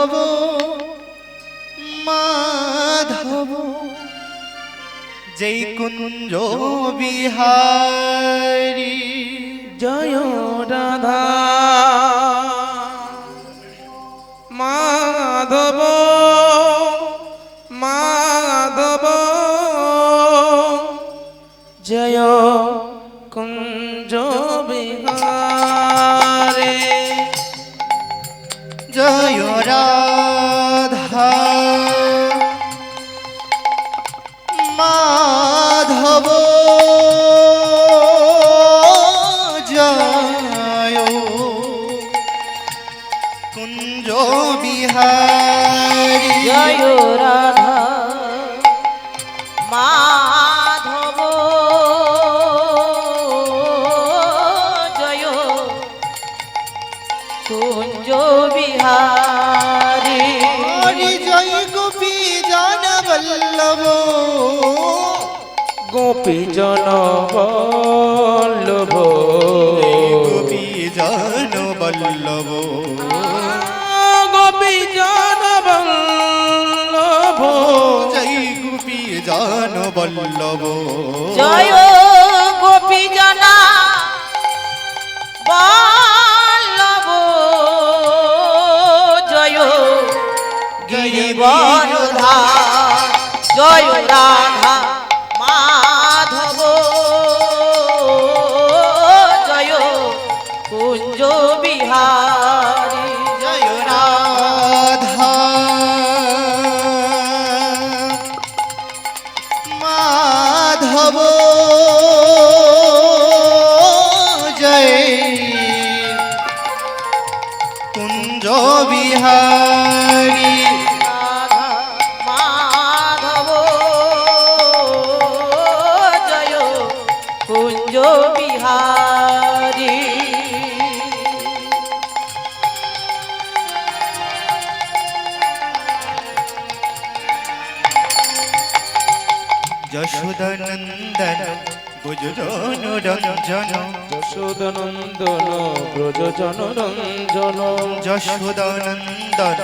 মাধব মাধব जय कुंजो बिहारी जय राधा माधव माधव जय कुंज बिहारी जय राधा माधव जय कुंज बिहारी जय राधा माधव जय कुंज बिहारी जय गोपी जन वल्लभ गोपी जन वल्लभ गोपी जन वल्लभ गोपी जन वल्लभ जय गोपी जन वल्लभ जय गोपी जना वल्लभ जय गिरिवरधा जय राधा माधव जय कुंज बिहारी जय राधा माधव जय कुंज बिहारी माधव जय कुंज बिहारी যশোদানন্দন বুজজন রঞ্জন যশোদানন্দন ব্রজ জন রঞ্জন যশোদানন্দন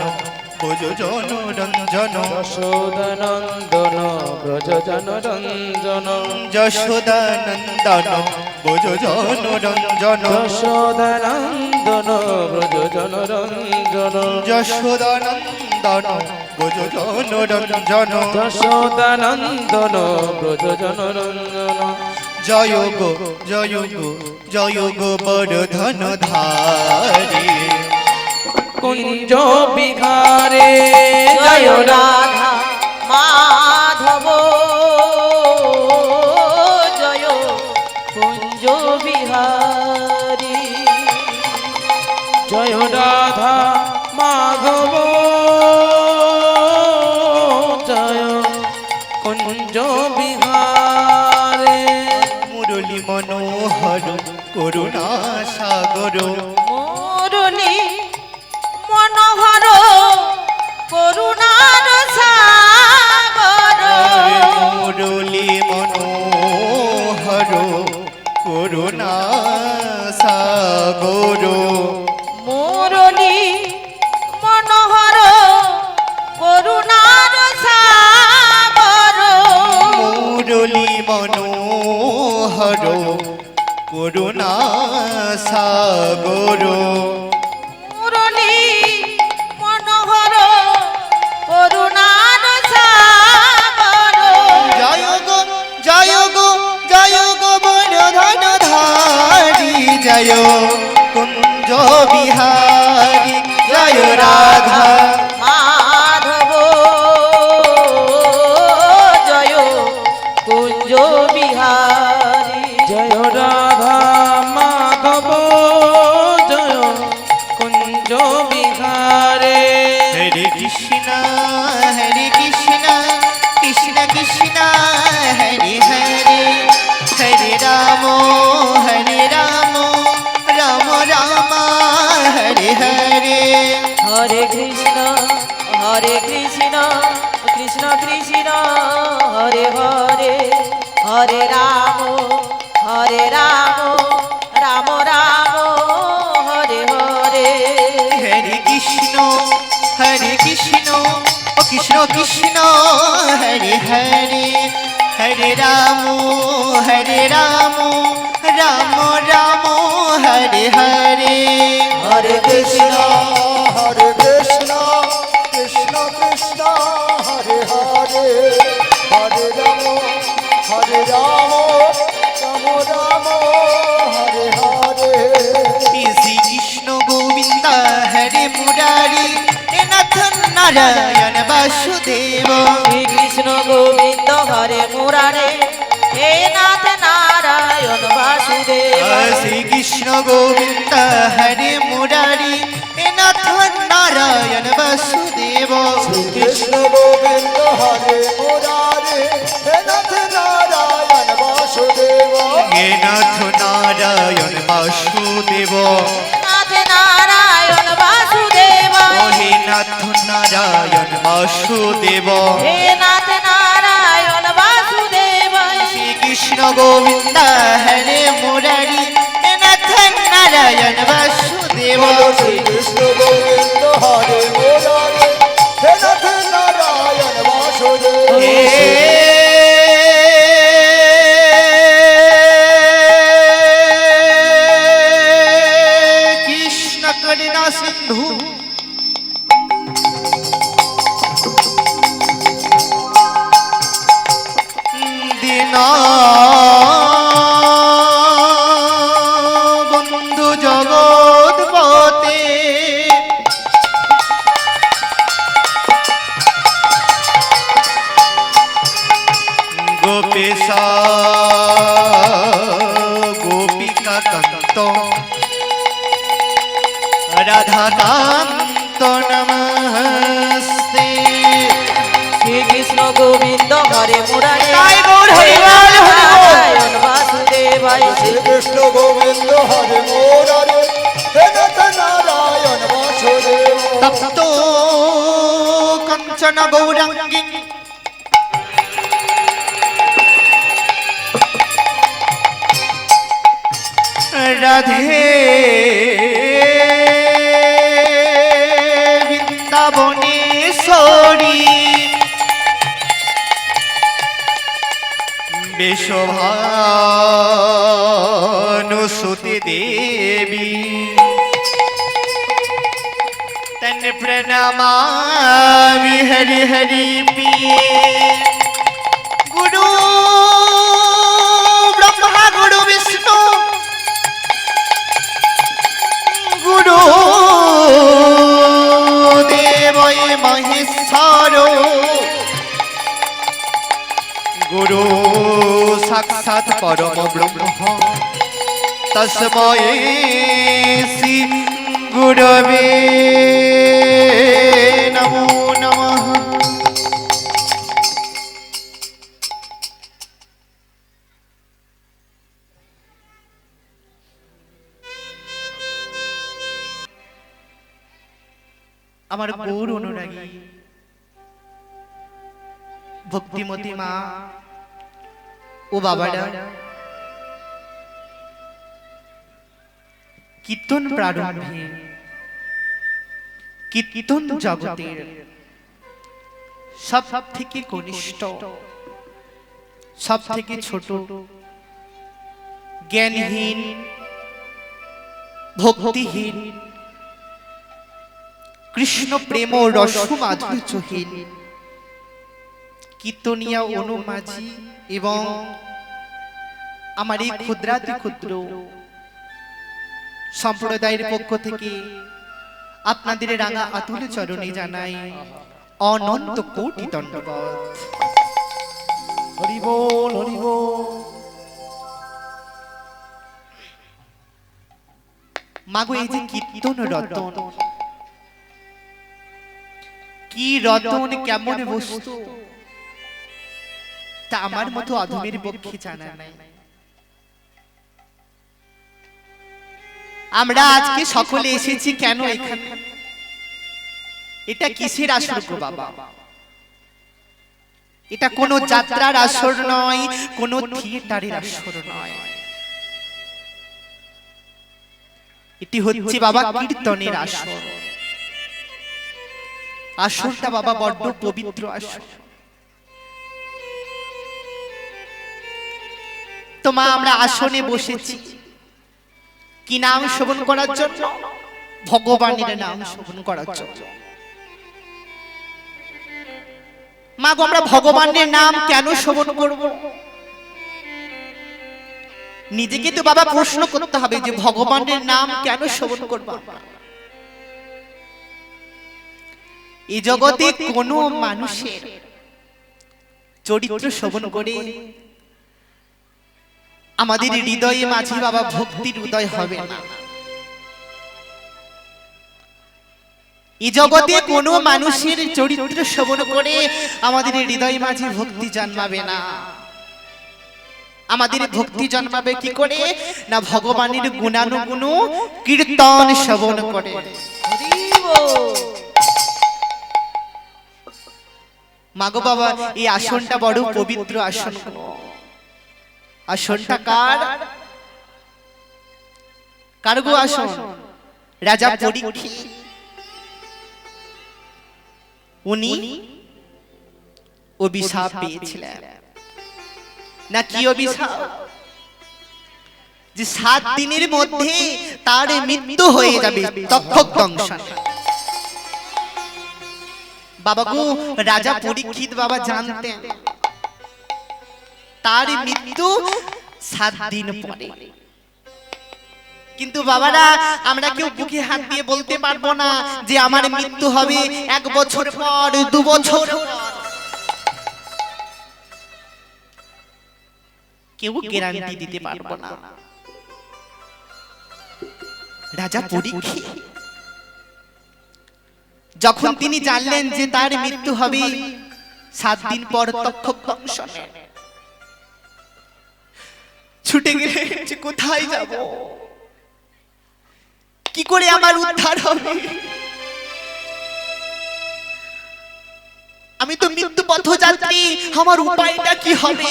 বুজজন রঞ্জন যশোদানন্দন ব্রজ জন রঞ্জন যশোদানন্দন বুজজন রঞ্জন যশোদানন্দন ব্রজ জন রঞ্জন যশোদানন্দন বুজজন রঞ্জন যশোদানন্দন ব্রজ জন রঞ্জন জয় গো জয় গো জয় গো বরধন ধারী কুঞ্জ বিহারে জয় রাধা মাধব জয় কুঞ্জ বিহারি জয় রাধা মাধব জয় কুঞ্জ বিহারে মুরলী মনোহর করুণা সাগর মুরলী মনোহর করুণার সাগর মুরলী মনোহর করুণা সাগর মুরলী মনোহর করুণার সাগর মুরলী মনোহর করুণা সাগর মুরলী মনোহর করুণার সাগর জয় গো জয় গো জয় গো বরধন ধারী জয় কুঞ্জ বিহারী জয় রাধা মাধব জয় কুঞ্জ বিহারি জয় রাধা মাধব জয় কুঞ্জ বিহারে হরে কৃষ্ণ কৃষ্ণ কৃষ্ণ কৃষ্ণ হরে হরে হরে রাম রাম রাম রাম হরে হরে হরে কৃষ্ণ কৃষ্ণ কৃষ্ণ হরে হরে হরে রাম রাম রাম হরে হরে হরে কৃষ্ণ হরে কৃষ্ণ ও কৃষ্ণ কৃষ্ণ হরে হরে হরে রাম রাম রাম হরে হরে হরে কৃষ্ণ কৃষ্ণ কৃষ্ণ কৃষ্ণ হরে হরে হরে রাম রাম রাম হরে হরে শ্রী কৃষ্ণ গোবিন্দ হরে মুরারি হে নাথ নারায়ণ বাসুদেব শ্রী কৃষ্ণ গোবিন্দ হরে মুরারে হে নাথ নারায়ণ বাসুদেব শ্রী কৃষ্ণ গোবিন্দ হরে মুরারি হে নাথ নারায়ণ বাসুদেব কৃষ্ণ গোবিন্দ হরে মুরারে হে নাথ নারায়ণ বাসুদেব হে নাথ নারায়ণ বাসুদেব নাথ নারায়ণ বাসুদেব হে নাথ নারায়ণ বাসুদেব হে নাথ নারায়ণ বাসুদেব শ্রী কৃষ্ণ গোবিন্দ হরে মুরারি হে নাথ নারায়ণ বাসুদেব কৃষ্ণ গোবিন্দ হরে মুরারে হে নাথ নারায়ণ বাসুদেব কৃষ্ণ করুণা সিন্ধু দীনা বন্ধু জগৎপতে গোপেশা গোপিকা কান্ত রাধাকান্ত নমস্তে শ্রীকৃষ্ণ গোবিন্দ হরে মুরারে তাই গৌর হরিবল, হরিবল। নারায়ণ বাসুদেবায় কৃষ্ণ গোবিন্দ হরে মুরারে হে নাথ নারায়ণ বাসুদেব তপ্ত কঞ্চন গৌরাঙ্গী রাধে বৃন্দাবনেশ্বরী বেশভানুসুতি দেবী तन प्रणामामि हरि हरि पिए गुरु ब्रह्मा गुरु विष्णु गुरु देवय महेश्वर गुरु साक्षात् परम ब्रह्म तस्मै श्री गुरवे नमो नमः আমার গৌর অনুরাগী ভক্তিমতী মা ও বাবারা কীর্তন প্রারম্ভে কীর্তন জগতের সব থেকে কনিষ্ঠ সব থেকে ছোট জ্ঞানহীন ভক্তিহীন কৃষ্ণ প্রেম রস মাধুর্যহীন কীর্তনিয়া অনুমাঝি এবং আমার এই ক্ষুদ্রাতি ক্ষুদ্র সম্প্রদায়ের পক্ষ থেকে আপনাদের রাঙা আতুল চরণে জানাই অনন্ত কোটি দণ্ডবত। হরি বল হরি বল মাগো এই যে কীর্তন রতন, কি রতন কেমন বস্তু তা আমার মতো অধমের পক্ষে জানা নাই। আমরা আজকে সকলে এসেছি কেন এখানে? এটা কিসের আসর গো বাবা? এটা কোনো যাত্রার আসর নয়, কোনো থিয়েটারের আসর নয়, এটি হচ্ছে বাবা কীর্তনের আসর। আসনটা বাবা বড্ড পবিত্র আসন। তো মা আমরা আসনে বসেছি কি নাম শ্রবণ করার জন্য? ভগবানের নাম শ্রবণ করার জন্য। মা গো আমরা ভগবানের নাম কেন শ্রবণ করব? নিজেকে তো বাবা প্রশ্ন করতে হবে যে ভগবানের নাম কেন শ্রবণ করব? এই জগতে কোনো মানুষের চরিত্র শ্রবণ করে আমাদের হৃদয়ে মাঝে বাবা ভক্তির উদয় হবে না। এই জগতে কোনো মানুষের চরিত্র শ্রবণ করে আমাদের হৃদয়ে মাঝে ভক্তি জন্মাবে না। আমাদের ভক্তি জন্মাবে কি করে? না ভগবানের গুণানুগুণ কীর্তন শ্রবণ করে। মাগো বাবা এই আসনটা বড় পবিত্র আসন। আসনটা কার? কার গো আসন? রাজা পরীক্ষিত। উনি অভিশাপ পেয়েছিলেন। না কি অভিশাপ? যে 7 দিনের মধ্যে তার মৃত্যু হয়ে যাবে তক্ষক দংশন। বাবা গো রাজা পরীক্ষিত বাবা জানতেন তার মৃত্যু 7 দিন পরে। কিন্তু বাবারা আমরা কেউ বুকে হাত দিয়ে বলতে পারবো না যে আমার মৃত্যু হবে 1 বছর পর, 2 বছর পর। কেউ গ্যারান্টি দিতে পারবো না। রাজা পরীক্ষিত যখন তিনি জানলেন যে তার মৃত্যু হবে 7 দিন পর তক্ষক দংশনে, ছুটে গেলেন যে কোথায় যাব, কি করে আমার উদ্ধার হবে? আমি তো মৃত্যু পথযাত্রী, আমার উপায়টা কি হবে?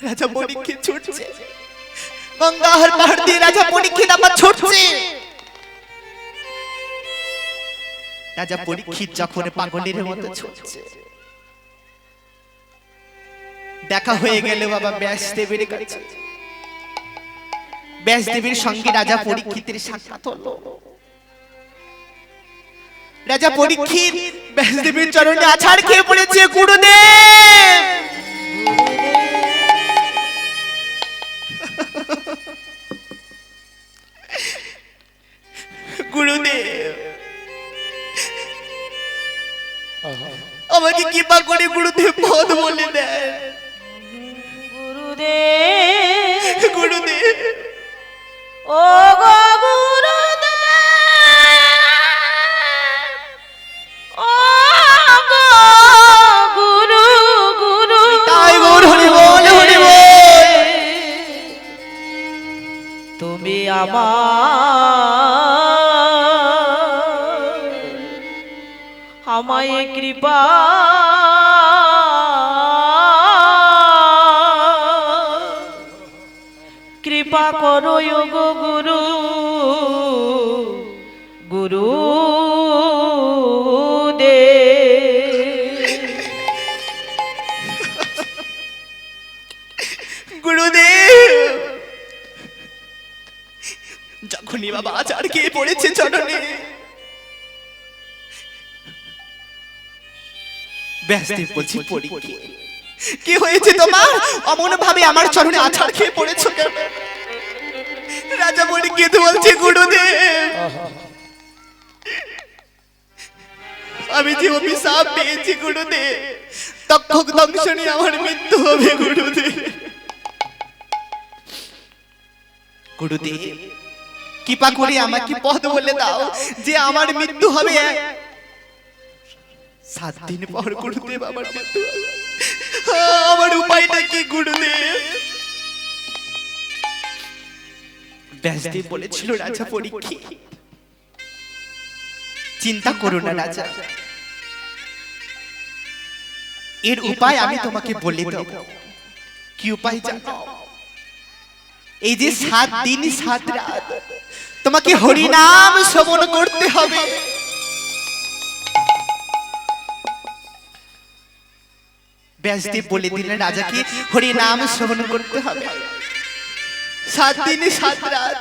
রাজা পরীক্ষিত ছুটছে, গঙ্গার পাড় দিয়ে রাজা পরীক্ষিত আবার ছুটছে। রাজা পরীক্ষিত যখন পাগলের মতো ছুটছে, দেখা হয়ে গেল বাবা ব্যাসদেবের কাছে। ব্যাসদেবের সঙ্গে রাজা পরীক্ষিতের সাক্ষাৎ হলো। রাজা পরীক্ষিত ব্যাসদেবের চরণে আছাড় খেয়ে পড়েছে, গুরুদেব গুরুদেব আমাকে কৃপা করে গুরুদেব পদ বলে দেন। গুরুদেব গুরুদেব ও গো গুরুদেব, ও গো গুরু গুরু তাই গৌর হরি বল, হরি বল। তুমি আমায় কৃপা কৃপা করো গো গুরু গুরু দে। গুরুদেব যখনই বাবা আচার খেয়ে পড়েছে চরণে, ব্যাসদেব বলছি পরীক্ষিত কি হয়েছে তোমার? অমন ভাবে আমার চরণে আছাড় খেয়ে পড়েছো কেন? রাজা পরীক্ষিত বলছে গুরুদেব আমি যে অভিশাপ পেয়েছি গুরুদেব, তক্ষক দংশনে আমার মৃত্যু হবে গুরুদেব। গুরুদেব কৃপা করে আমাকে পথ বলে দাও যে আমার মৃত্যু হবে 7 দিন পর গুরুদেব আমার মৃত্যু হবে। আমার উপায়টা কি গুরুদেব? ব্যাসদেব বলেছিল রাজা পরীক্ষিত চিন্তা করো না রাজা, এর উপায় আমি তোমাকে বলে দেব। কি উপায় জানো? এই যে 7 দিন 7 রাত তোমাকে হরি নাম শ্রবণ করতে হবে। ব্যাসদেব বলে দিলেন রাজাকে হরি নাম শ্রবণ করতে হবে। 7 দিন 7 রাত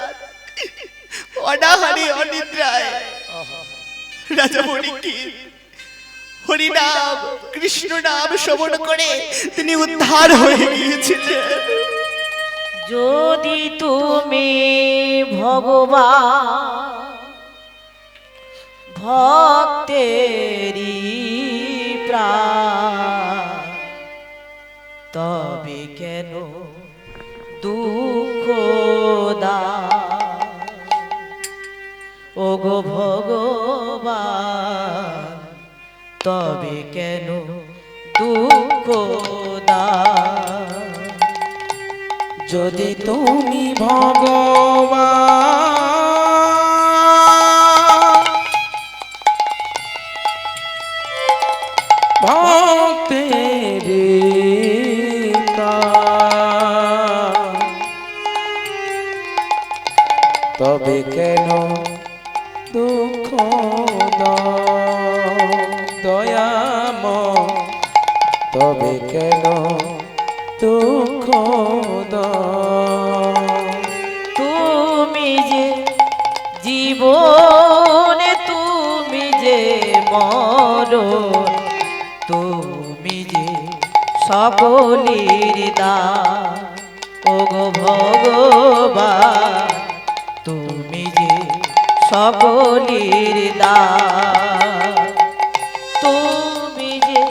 অনাহারে অনিদ্রায় রাজা পরীক্ষিত হরি নাম কৃষ্ণ নাম শ্রবণ করে তিনি উদ্ধার হয়ে গিয়েছিলেন। যদি তুমি ভগবান ভক্তেরি প্রাণ, তবে কেন দুঃখ দাও ওগো ভগবান, তবে কেন দুঃখ দাও। যদি তুমি ভগবান ভক্তের প্রাণ, তবে কেন দুঃখ দাও দয়াময়, তবে কেন দুঃখ দাও। তুমি যে জীবন, তুমি যে মরণ, তুমি যে সকলের দান ওগো ভগবান, তুমি যে সকলের দান। তুমি যে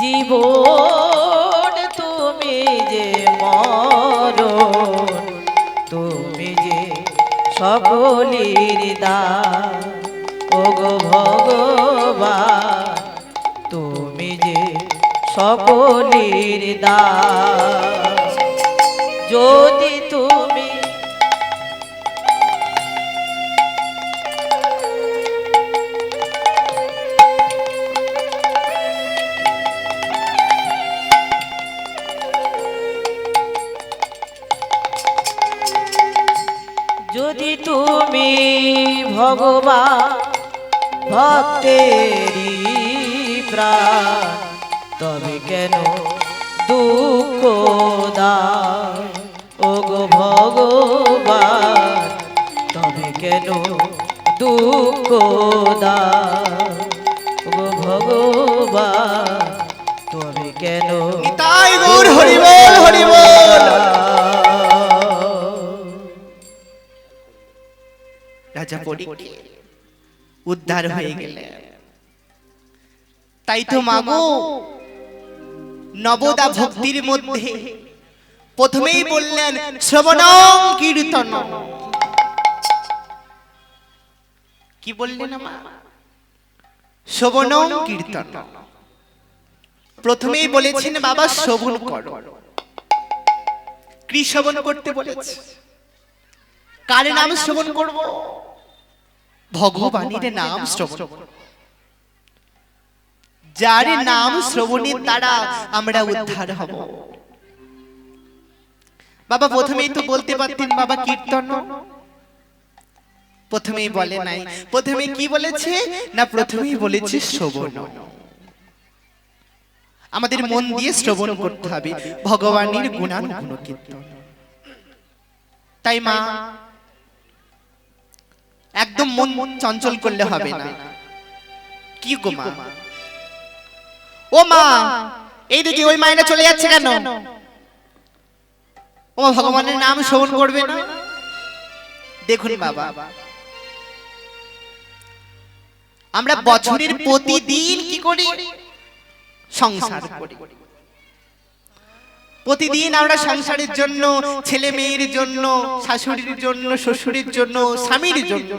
জীবন, তুমি যে মরণ, তুমি যে সকলের দান ওগো ভগবান, তুমি যে সকলের দান। যদি তুমি যদি তুমি ভগবান ভক্তেরি প্রাণ, তবে কেন দুঃখ দাও ওগো ভগবান, তবে কেন দুঃখ দাও ওগো ভগবান, তবে কেন তাই গৌর হরি বল হরি বল। রাজা পরীক্ষিত উদ্ধার হয়ে গেলেন। তাই তো মাগো নবদা ভক্তির মধ্যে প্রথমেই বললেন শ্রবণং কীর্তন। কি বললেন মা? শ্রবণং কীর্তন। প্রথমেই বলেছেন বাবা শ্রবণ করো। কি শ্রবণ করতে বলেছে? কার নাম শ্রবণ করব? ভগবানের নাম শ্রবণ। যার নাম শ্রবণের দ্বারা আমরা উদ্ধার হব। বাবা প্রথমেই তো বলতে পারতেন বাবা কীর্তন, প্রথমেই বলে নাই। প্রথমে কি বলেছে না? প্রথমেই বলেছে শ্রবণ। আমাদের মন দিয়ে শ্রবণ করতে হবে ভগবানের গুণানুগুণ কীর্তন। তাই মা একদম মন চঞ্চল করলে হবে না। কি গো মা? ও মা, এই দিকে ওই মায়েরা চলে যাচ্ছে কেন? ও ভগবানের নাম শ্রবণ করবে না? দেখুন বাবা, আমরা বছরের প্রতিদিন কি করি? সংসার করি। প্রতিদিন আমরা সংসারের জন্য, ছেলে মেয়ের জন্য, শাশুড়ির জন্য, শ্বশুরের জন্য, স্বামীর জন্য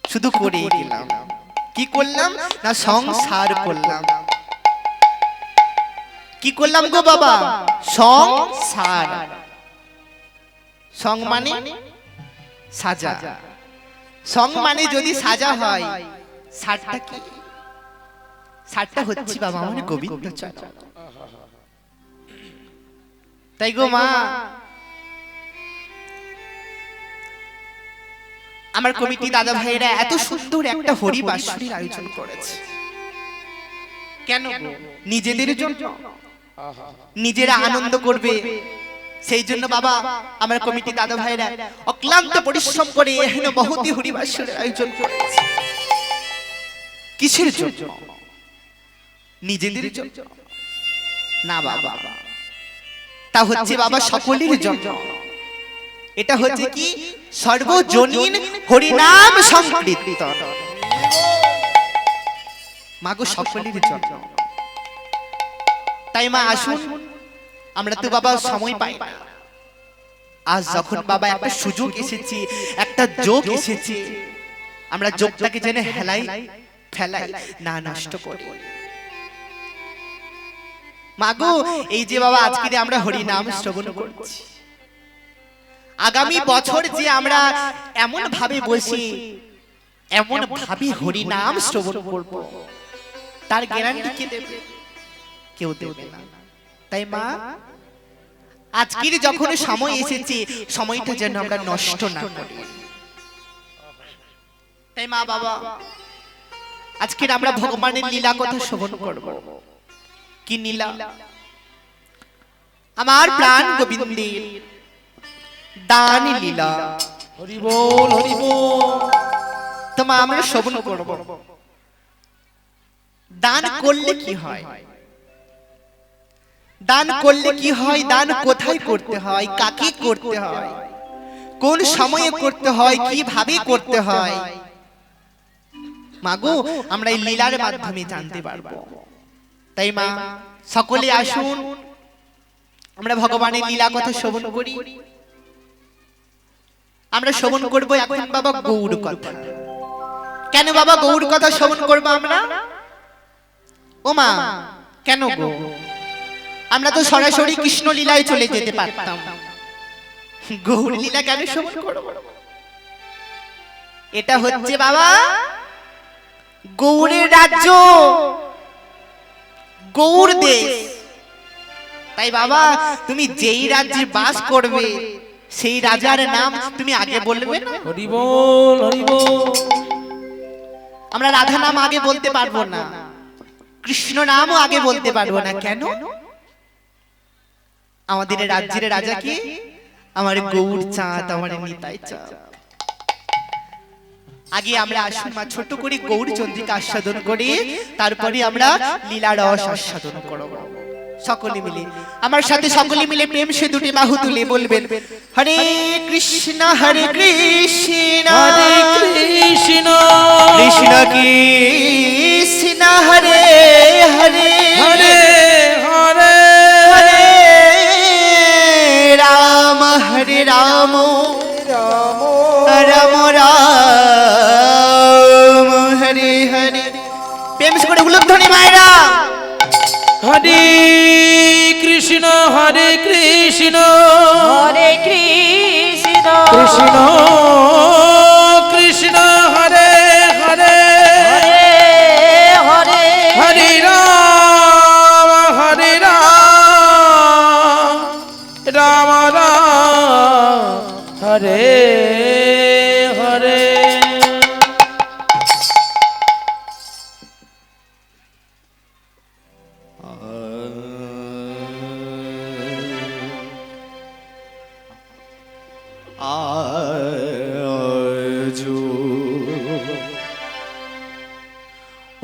শুধু করে গেলাম। কি করলাম না? সংসার করলাম। কি করলাম গো বাবা? সংসার। সং মানে সাজা। সং মানে যদি সাজা হয়, সারটা কি? সারটা হচ্ছে বাবা আমার গোবিন্দ চরণ। তাই গো মা আমার কমিটি দাদা ভাইয়েরা এত সুন্দর একটা হরি বাঁশির আয়োজন করেছে। কেন গো? নিজেদের জন্য, নিজেরা আনন্দ করবে সেই জন্য বাবা আমার কমিটি দাদা ভাইরা অক্লান্ত পরিশ্রম করে এখানে বহুতি হরি বাঁশির আয়োজন করেছে। কিসের জন্য? নিজেদের জন্য না বাবা, তা হচ্ছে বাবা সকলের জন্য। এটা হচ্ছে কি সর্বজনীন হরিনাম সংকীর্তন, মাগো সকলের জন্য। তাই মা আসুন, আমরা তো বাবা সময় পাই না, আজ যখন বাবা একটা সুযোগ এসেছে, একটা যোগ এসেছে, আমরা যোগটাকে জেনে হেলাই ফেলাই না নষ্ট করি। মাগো এই যে বাবা আজকে আমরা হরি নাম শ্রবণ করছি, আগামী বছর যে আমরা এমন ভাবে বসি, এমন ভাবে হরি নাম শ্রবণ করব, তার গ্যারান্টি কে দেবে? কেউ দেবে না। তাই মা আজকের যখন সময় এসেছে, সময়টা যেন আমরা নষ্ট না করি। তাই মা বাবা আজকের আমরা ভগবানের লীলা কথা শ্রবণ করব। কি লীলা? আমার প্রাণ গোবিন্দের দান লীলা। হরি বল, হরি বল। তোমা আমরা শ্রবণ করব। দান করলে কি হয়? দান করলে কি হয়? দান কোথায় করতে হয়? কাকে করতে হয়? কোন সময়ে করতে হয়? কিভাবে করতে হয়? মাগো আমরা এই লীলার মাধ্যমে জানতে পারবো। তাই মা সকলে আসুন, আমরা ভগবানের লীলা কথা শ্রবণ করি। আমরা শ্রবণ করব এখন বাবা গৌর কথা। কেন বাবা গৌর কথা শ্রবণ করব আমরা? ও মা কেন গো? আমরা তো সরাসরি কৃষ্ণ লীলায় চলে যেতে পারতাম, গৌর লীলা কেন শ্রবণ করব? এটা হচ্ছে বাবা গৌরের রাজ্য, গৌর দেশ। তাই বাবা তুমি যেই রাজ্যে বাস করবে সেই রাজার নাম তুমি আগে বলবে না? হরি বল, হরি বল। আমরা রাধা নাম আগে বলতে পারবো না, কৃষ্ণ নামও আগে বলতে পারবো না। কেন? আমাদের রাজ্যের রাজা কি? আমার গৌর চাঁদ, আমার নিতাই চাঁদ। আগে আমরা আসুন মা ছোট করে গৌর চন্দ্রিকা আস্বাদন করি, তারপরে আমরা লীলা রস আস্বাদন করব সকলে মিলে। আমার সাথে সকলে মিলে প্রেম সে দুটি বাহু তুলে বলবেন হরে কৃষ্ণ হরে কৃষ্ণ হরে কৃষ্ণ কৃষ্ণ কৃষ্ণ হরে হরে হরে হরে হরে রাম হরে রাম রাম রাম রাম হরে হরে। প্রেম করে উলুধ্বনি মায়েরা। হরে কৃষ্ণ হরে কৃষ্ণ হরে কৃষ্ণ কৃষ্ণ কৃষ্ণ হরে হরে হরে হরে হরে রাম রাম রাম হরে হরে।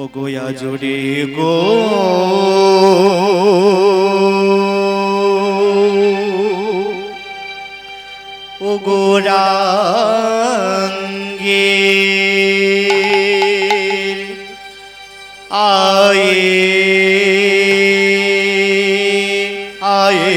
ও গোয়া জোরে গো ও গোরাঙ্গে আয়ে আয়ে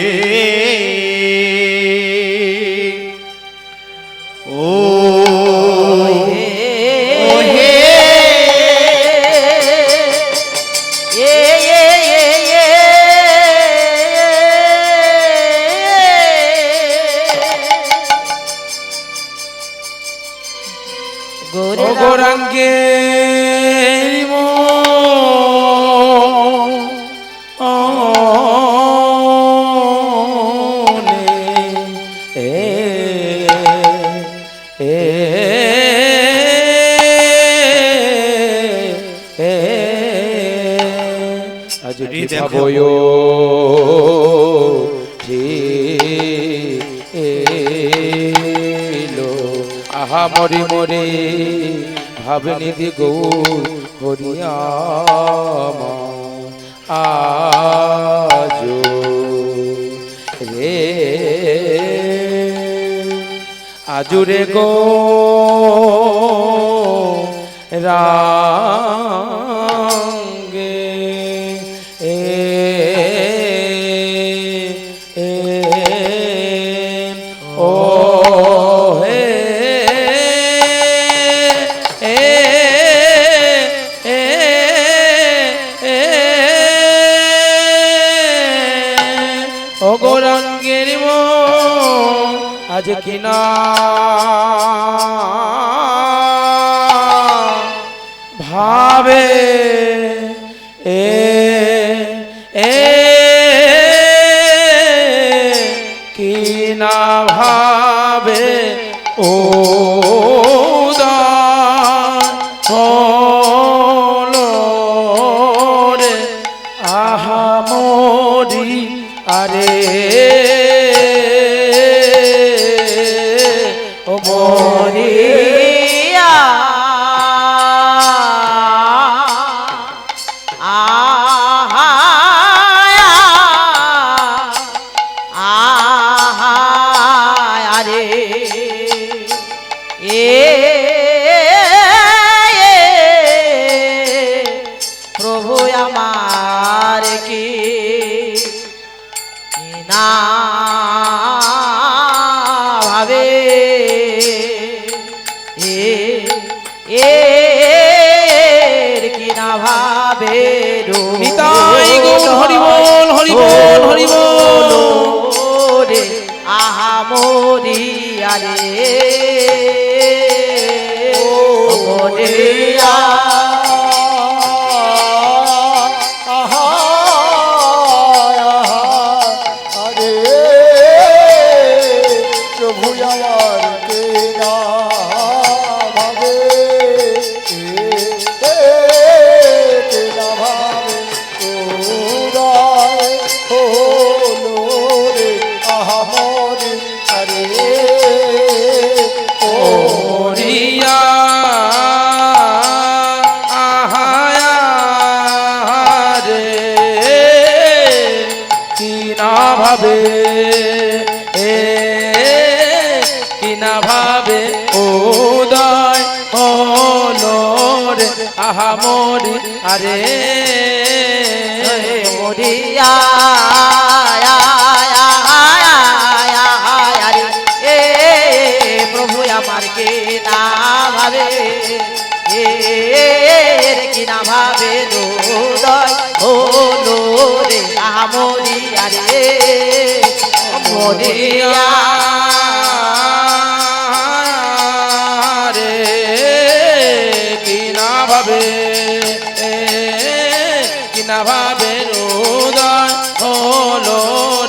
ও গৌরাঙ্গে এ দেখো ভাবয় লো আহা মরি মরে ভাবনিধি গৌর হরিয়ামা আজ রে আজুরে গো রাঙ্গে ও হে ও গৌরাঙ্গের মন আজ কিনা ভাবে কি না ভাবে ও রে আহা মরি আরে ও মরিয়া আহা আহা আরে প্রভু আমার কি না ভাবে কি না ভাবে নিতাই গৌর হরি বল হরি বল হরি বল রে আহা মরিয়া রে মরিয়া আহা আরে প্রভু আমার কে না ভাবে কে না ভাবে উদয় হলো রে আহা মরি আরে ও মরিয়া রে কি না ভাবে কি না ভাবে উদয় হলো রে আহা মরি আরে মরিয়া প্রভু আমার কে না ভাবে কি না ভাবে হৃদয় হলো রে আহা মরিয়া রে মরিয়া রে কি না ভাবে কি না ভাবে হৃদয় হলো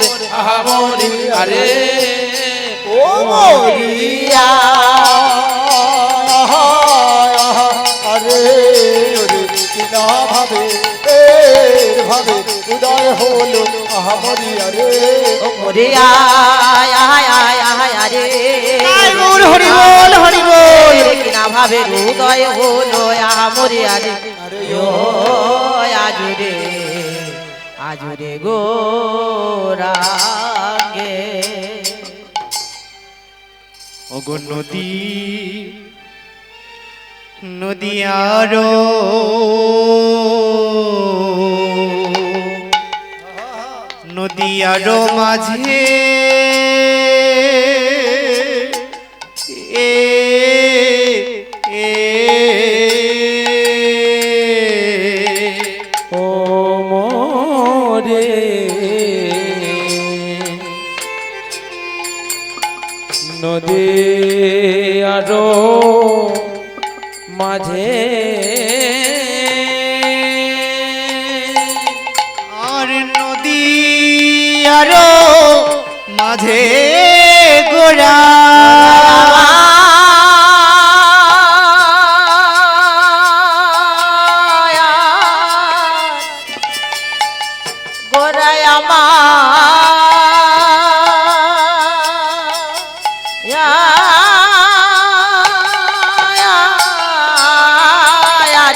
রে আহা মরি আরে ও মরিয়া আরে ওরে কিনা ভাবে এর ভাবে উদয় হলো আহা মরিয়া রে মরিয়া রে গৌর হরি বল হরি বল কিনা ভাবে হৃদয় হলো আহা মরিয়া রে আজুরে আজুরে গোরাঙ্গে ওগো নদী নদিয়ারো নদিয়ারো মাঝে ও মোরে নদী আরো মাঝে আর নদী আরো মাঝে গোরা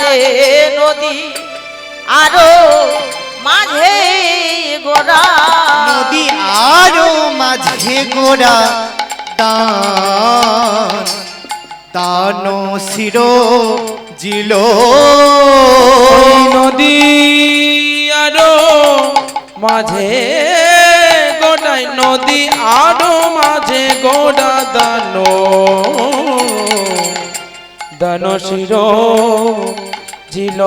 মাঝে নদী আরো মাঝে গোরা নদী আরো মাঝে গোড়া দান দানো শিরো জিলো নদী আরো মাঝে গোটাই নদী আরো মাঝে গোড়া দানো দানো শির জিল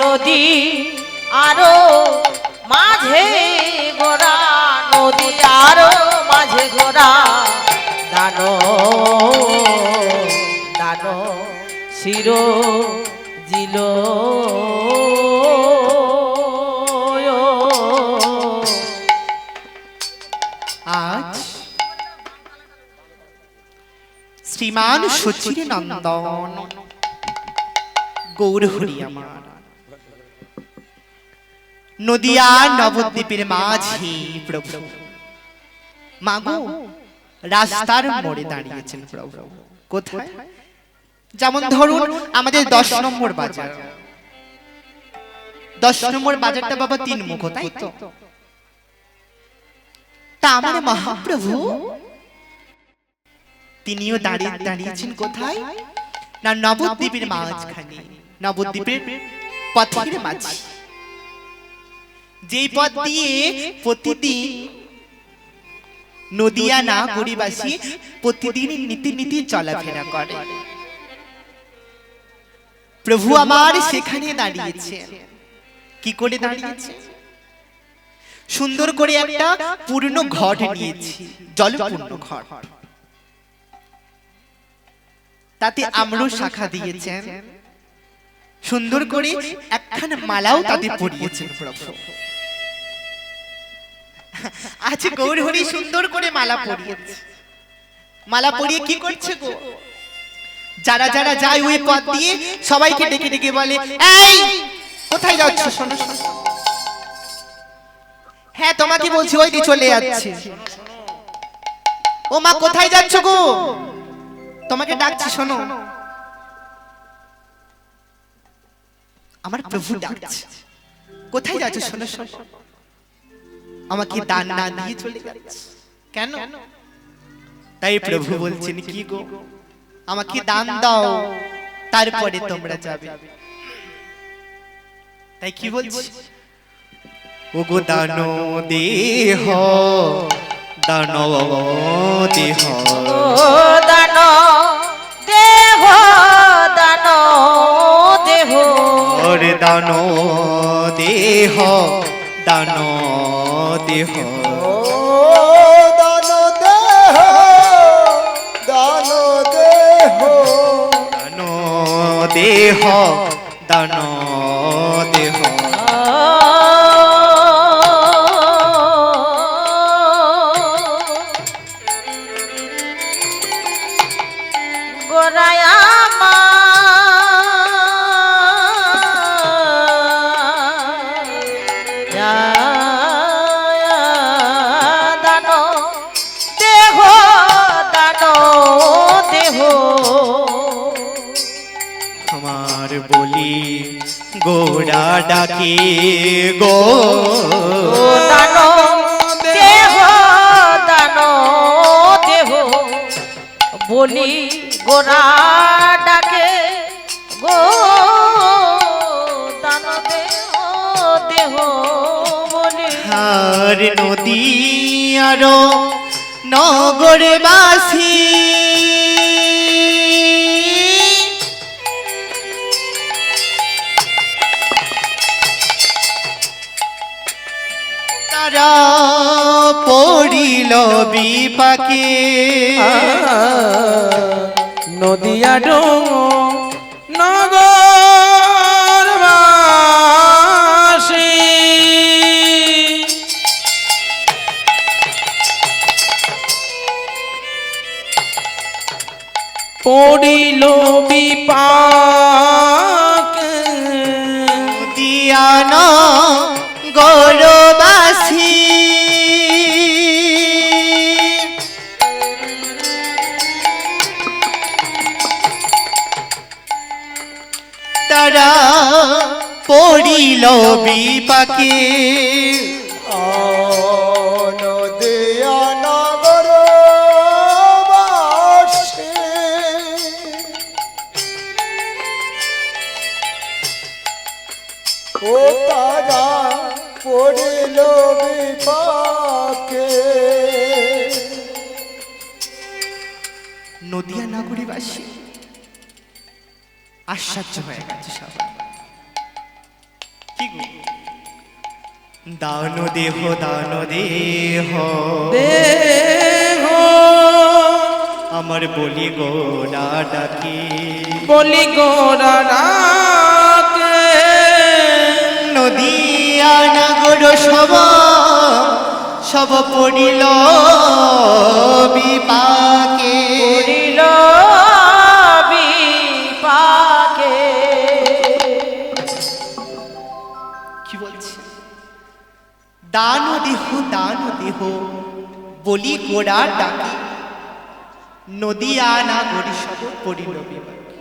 নদী আরো মাঝে গোরা নদী আরো মাঝে গোরা দানো দানো শিরো জিল আজ শ্রীমান সুচির নন্দন গৌরহরি আমার নদিয়া নবদ্বীপের মাঝে প্রভু মাগো রাস্তার মোড়ে দাঁড়িয়েছেন প্রভু। কোথায়? যেমন ধরুন আমাদের 10 নম্বর বাজার, 10 নম্বর বাজারটা বাবা 3 মুখ, তাই তো? তা আমার মহাপ্রভু তিনিও দাঁড়িয়েছেন কোথায়? না নবদ্বীপের মাঝখানে, নবদ্বীপের পথের মাঝে, যেই পথ দিয়ে প্রতিদিন নদিয়া না গরিবাসী প্রতিদিন নীতি চলাফেরা করে। প্রভু আমার সেখানে দাঁড়িয়েছে। কি করে দাঁড়িয়েছে? সুন্দর করে একটা পূর্ণ ঘট নিয়েছি, জলপূর্ণ ঘট, তাতে আম্র শাখা দিয়েছেন, সুন্দর করে একখানা মালাও তাতে পরিয়েছেন প্রভু। আজ গৌরহরি সুন্দর করে মালা পরিয়েছে। মালা পরিয়ে কি করছে গো? যারা যারা যায় ওই পথ দিয়ে সবাইকে ডেকে ডেকে বলে, এই কোথায় যাচ্ছ? শোনো শোনো, হ্যাঁ তোমাকে বলছি, ওই দিয়ে চলে যাচ্ছে। ও মা কোথায় যাচ্ছ গো? তোমাকে ডাকছি, শোনো। আমার প্রভু ডাকছে, কোথায় যাচ্ছ? শোনো শোনো, আমাকে দান না দিয়ে চলে যাচ্ছে কেন? তাই প্রভু বলছেন, কি গো, আমাকে দান দাও, তারপরে তোমরা যাবে। তাই কি বলছি? ও গো দানো দেহ, দানো দেহ, দানো দেহ, দানো দেহ, ওরে দানো দেহ, দানো দেহ, ও দান দেহ, দান দেহ, দানো দেহ, দানো দেহ। গোরায়া দানো দেহ, দানো দেহ, আমার বলি গোড়া ডাকে গো, দানো দেহ, দানো দেহ, বলি গোরা ডাকে গো, দানো দেহ দেহ বলি। আর নদী আরো নগরে বাসী তারা পড়িল বিপাকে। নদিয়া নগরবাসী পড়িল বিপাকে। দিয়ান গৌরবাসী তারা পড়িল বিপাকে। নদিয়া নগর বাসী ও তারা পড়িল বিপাকে। নদিয়া নগরীবাসী আশ্চর্য হয়ে গেছে সবাই। কি গো, দান দেহ দান দেহ দেহ আমার বলি গোরা ডাকে। বলি গোরা ডাকে। নদিয়া নগর সব সব পড়িল বিপাকে। পড়িল বিপাকে। কি বলছে? দান দেহ বলি গোড়া ডাকি। নদিয়া নগরী সব পড়িল বিপাকে।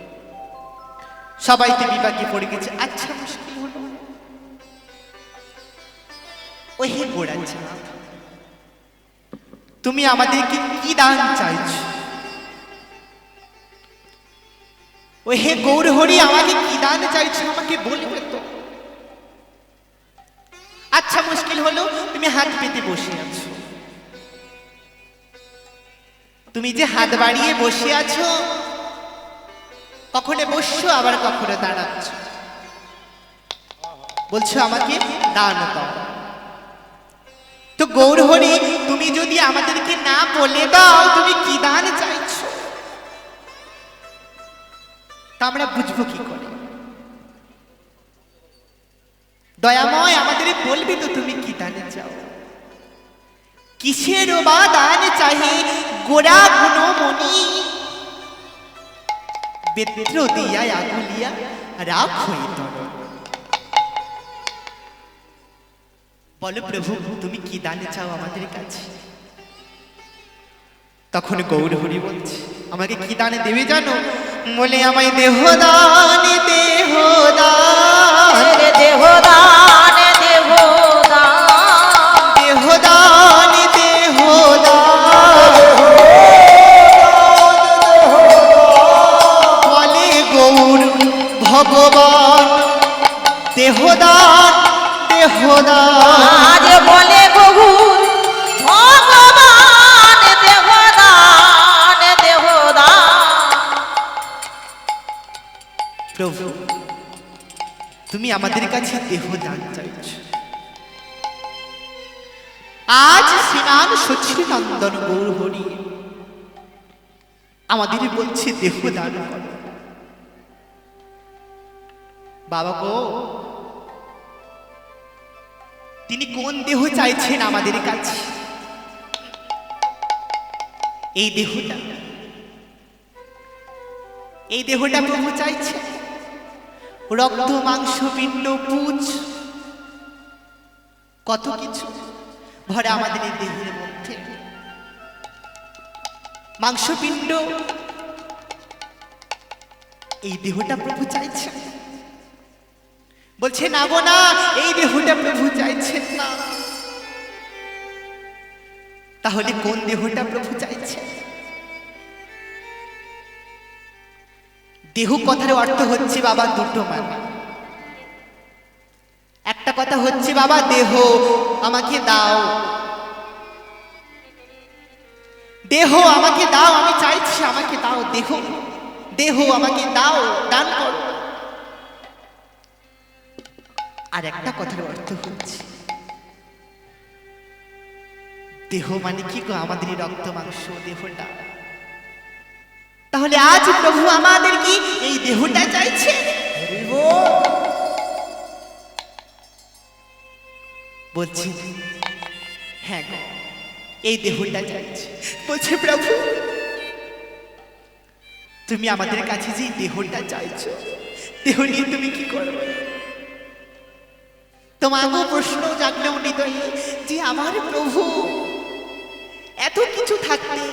সবাই তো বিপাকে পড়ে গেছে। আচ্ছা মুশকিল হলো, ওই হে গোড়া চাঁদ, তুমি আমাদেরকে কি দান চাইছো? ওই হে গৌর হরি, আমাকে কি দান চাইছো আমাকে বলবে তো। আচ্ছা মুশকিল হলো, তুমি হাত পেতে বসে আছো। তুমি যে হাত বাড়িয়ে বসে আছো, কখনো বসছো আবার কখনো দাঁড়াচ্ছ, বলছো আমাকে দান দাও। তো গৌর হরি, তুমি যদি আমাদেরকে না বলে দাও তুমি কি দান চাইছো, তা আমরা বুঝবো কি করে? দয়াময়, আমাদের বলবি তো তুমি কি দান চাও? কিসের বা দান চাহি গোরা গুণমণি, বেত্র দিয়া আগুলিয়া রাখই তর। বলো প্রভু, তুমি কি দান চাও আমাদের কাছে? তখন গৌর হরি বলছে, আমাকে কি দানে দেবে জানো? বলে আমায় দেহ দান, দেহ দান, দেহ দান, দেহ দান, দেহ দান, দেহ দান। বলে গৌর ভগবান দেহ দান, দেহ দান। আজ বলে বহু ভগবান দেহ দান, দেহ দান। প্রভু, তুমি আমাদের কাছে দেহ দান চাইছ। আজ শ্রীমান সচিনন্দন গৌর হরি আমাদের বলছে দেহ দান করো। বাবা গো, তিনি কোন দেহ চাইছেন আমাদের কাছে? এই দেহটা, এই দেহটা প্রভু চাইছে। রক্ত মাংস পিণ্ড পুঁজ কত কিছু ভরে আমাদের এই দেহের মধ্যে। মাংস পিণ্ড, এই দেহটা প্রভু চাইছে। বলছে না গো না, এই দেহটা প্রভু চাইছেন না। তাহলে কোন দেহটা প্রভু চাইছে? দেহ কথার অর্থ হচ্ছে বাবা দুটো মানে। একটা কথা হচ্ছে বাবা দেহ আমাকে দাও, দেহ আমাকে দাও, আমি চাইছি আমাকে দাও দেহ, দেহ আমাকে দাও, দান করো। আর একটা কথার অর্থ হচ্ছে দেহ মানে কি গো? আমাদের রক্ত মাংস দেহটা। তাহলে আজ প্রভু আমাদের কি এই দেহটা চাইছে? বলছি হ্যাঁ গো, এই দেহটা চাইছে। বলছে প্রভু, তুমি আমাদের কাছে যে দেহটা চাইছো, দেহ নিয়ে তুমি কি করবে? তোমাকেও প্রশ্ন জাগলো হৃদয়ে যে আমার প্রভু এত কিছু থাকতে,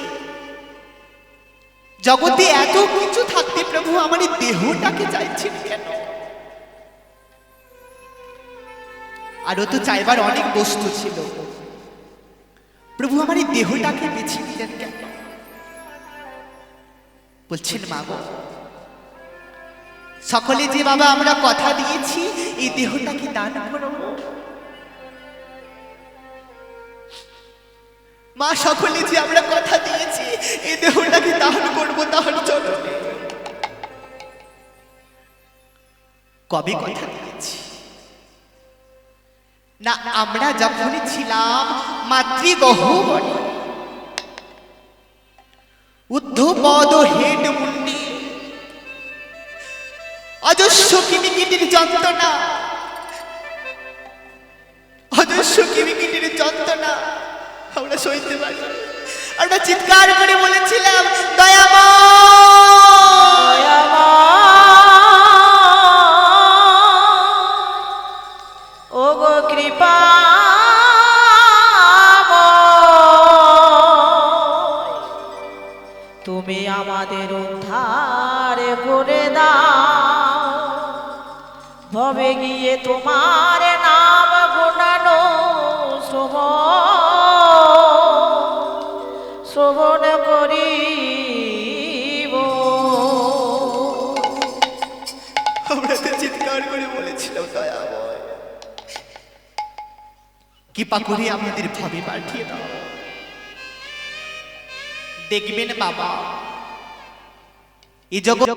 জগতে এত কিছু থাকতে প্রভু আমার এই দেহটাকে চাইছেন কেন? আরো তো চাইবার অনেক বস্তু ছিল, প্রভু আমার এই দেহটাকে বেছে নিলেন কেন? বলছেন মা গো, সকলে যে বাবা আমরা কথা দিয়েছি এই দেহটাকে দান করব। মা, সকলে যে আমরা কথা দিয়েছি এই দেহটাকে দান করব তার জন্য। কবে কথা দিয়েছি? না, আমরা যখন ছিলাম মাতৃগহ্বরে, ঊর্ধ্বপদ হেড মুন্ডি, অজস্র কিমিকিটির যন্ত্রণা, অজস্র কিমিকিটির যন্ত্রণা আমরা সইতে পারি। আমরা চিৎকার করে বলেছিলাম দয়াময়, ও গো কৃপা, তুমি আমাদের উদ্ধার করে দাও, ভবে গিয়ে তোমার নাম গুণানো শ্রবণ করিব। আমরা তো চিৎকার করে বলেছিলাম দয়াময়, কৃপা করে আমাদের ভাবে পাঠিয়ে দাও। দেখবেন বাবা, এই জগৎ